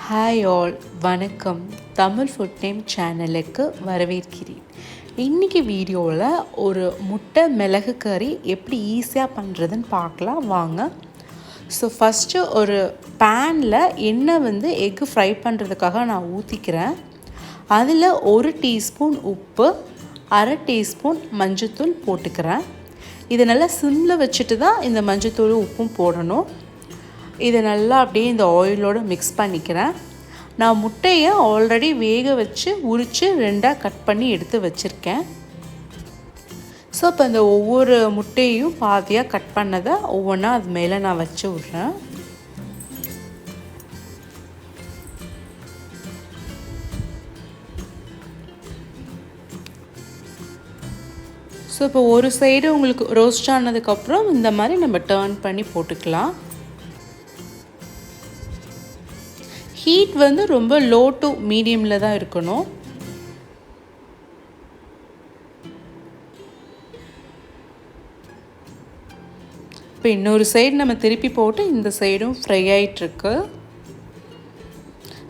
Hi all, வணக்கம். Tamil food name சேனலுக்கு வரவேற்கிறேன். இன்றைக்கி வீடியோவில் ஒரு முட்டை மிளகு கறி எப்படி ஈஸியாக பண்ணுறதுன்னு பார்க்கலாம் வாங்க. ஸோ ஃபஸ்ட்டு ஒரு பேனில் எண்ணெய் எக்கு ஃப்ரை பண்ணுறதுக்காக நான் ஊற்றிக்கிறேன். அதில் 1 டீஸ்பூன் உப்பு, 1/2 டீஸ்பூன் மஞ்சத்தூள் போட்டுக்கிறேன். இதை நல்லா சிம்மில் வச்சுட்டு தான் இந்த மஞ்சத்தூள் உப்பும் போடணும். இதை நல்லா அப்படியே இந்த ஆயிலோடு மிக்ஸ் பண்ணிக்கிறேன். நான் முட்டையை ஆல்ரெடி வேக வச்சு உரித்து 2ஆக கட் பண்ணி எடுத்து வச்சுருக்கேன். ஸோ இப்போ இந்த ஒவ்வொரு முட்டையும் பாதியாக கட் பண்ணதை ஒவ்வொன்றா அது மேலே நான் வச்சு விட்றேன். ஸோ இப்போ ஒரு சைடு உங்களுக்கு ரோஸ்ட் ஆனதுக்கப்புறம் இந்த மாதிரி நம்ம டர்ன் பண்ணி போட்டுக்கலாம். ஹீட் ரொம்ப லோ டு மீடியமில் தான் இருக்கணும். இப்போ இன்னொரு சைடு நம்ம திருப்பி போட்டு இந்த சைடும் ஃப்ரை ஆகிட்டுருக்கு.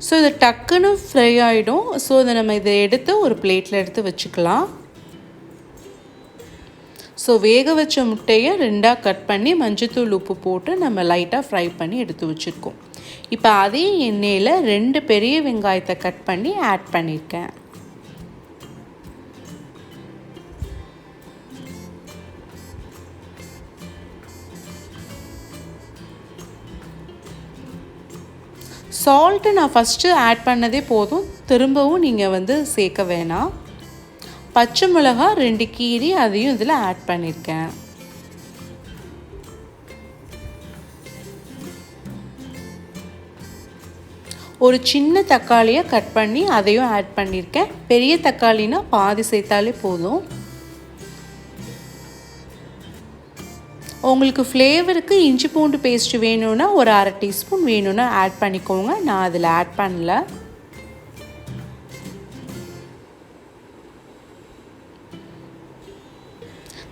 ஸோ இது டக்குன்னு ஃப்ரை ஆகிடும். ஸோ இதை இதை எடுத்து ஒரு பிளேட்டில் எடுத்து வச்சுக்கலாம். ஸோ வேக வச்ச முட்டையை 2ஆக கட் பண்ணி மஞ்சத்தூள் உப்பு போட்டு நம்ம லைட்டாக ஃப்ரை பண்ணி எடுத்து வச்சுருக்கோம். இப்போ அதே எண்ணெயில் 2 பெரிய வெங்காயத்தை கட் பண்ணி ஆட் பண்ணியிருக்கேன். சால்ட்டு நான் ஃபஸ்ட்டு ஆட் பண்ணதே போதும், திரும்பவும் நீங்கள் சேர்க்க வேணாம். பச்சை மிளகாய் 2 கீரி அதையும் இதில் ஆட் பண்ணியிருக்கேன். ஒரு சின்ன தக்காளியை கட் பண்ணி அதையும் ஆட் பண்ணியிருக்கேன். பெரிய தக்காளினா பாதி சேர்த்தாலே போதும். உங்களுக்கு ஃப்ளேவருக்கு இஞ்சி பூண்டு பேஸ்ட் வேணும்னா ஒரு 1/2 டீஸ்பூன் வேணும்னா ஆட் பண்ணிக்கோங்க. நான் அதில் ஆட் பண்ணல.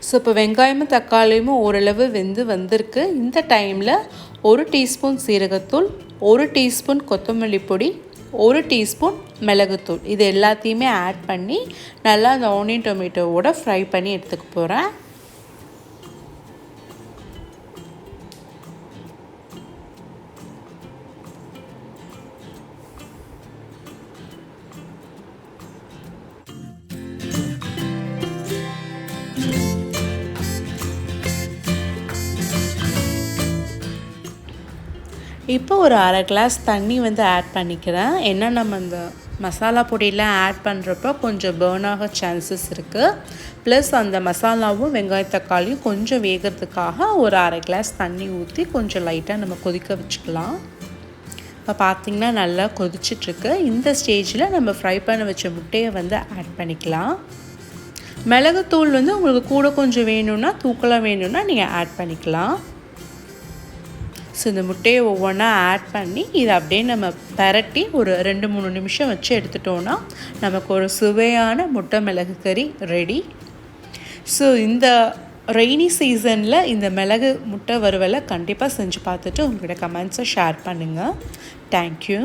ஸோ இப்போ வெங்காயமும் தக்காளியும் ஓரளவு வந்திருக்கு. இந்த டைமில் 1 டீஸ்பூன் சீரகத்தூள், 1 டீஸ்பூன் கொத்தமல்லி பொடி, 1 டீஸ்பூன் மிளகுத்தூள் இது எல்லாத்தையுமே ஆட் பண்ணி நல்லா அந்த ஆனியன் டொமேட்டோவோட ஃப்ரை பண்ணி எடுத்துக்க போகிறேன். இப்போ ஒரு 1/2 கிளாஸ் தண்ணி ஆட் பண்ணிக்கிறேன். ஏன்னா நம்ம இந்த மசாலா பொடியெலாம் ஆட் பண்ணுறப்போ கொஞ்சம் பேர்ன் ஆக சான்சஸ் இருக்குது. ப்ளஸ் அந்த மசாலாவும் வெங்காய தக்காளியும் கொஞ்சம் வேகிறதுக்காக ஒரு 1/2 கிளாஸ் தண்ணி ஊற்றி கொஞ்சம் லைட்டாக நம்ம கொதிக்க வச்சுக்கலாம். இப்போ பார்த்திங்கன்னா நல்லா கொதிச்சிட்ருக்கு. இந்த ஸ்டேஜில் நம்ம ஃப்ரை பண்ண வச்ச முட்டையை ஆட் பண்ணிக்கலாம். மிளகுத்தூள் உங்களுக்கு கூட கொஞ்சம் வேணும்னா தூக்கலாம் வேணும்னா நீங்கள் ஆட் பண்ணிக்கலாம். ஸோ இந்த முட்டையை ஒவ்வொன்றா ஆட் பண்ணி இதை அப்படியே நம்ம பரட்டி ஒரு 2-3 நிமிஷம் வச்சு எடுத்துட்டோன்னா நமக்கு ஒரு சுவையான முட்டை மிளகு கறி ரெடி. ஸோ இந்த ரெய்னி சீசனில் இந்த மிளகு முட்டை வறுவலை கண்டிப்பாக செஞ்சு பார்த்துட்டு உங்களோட கமெண்ட்ஸை ஷேர் பண்ணுங்கள். தேங்க்யூ.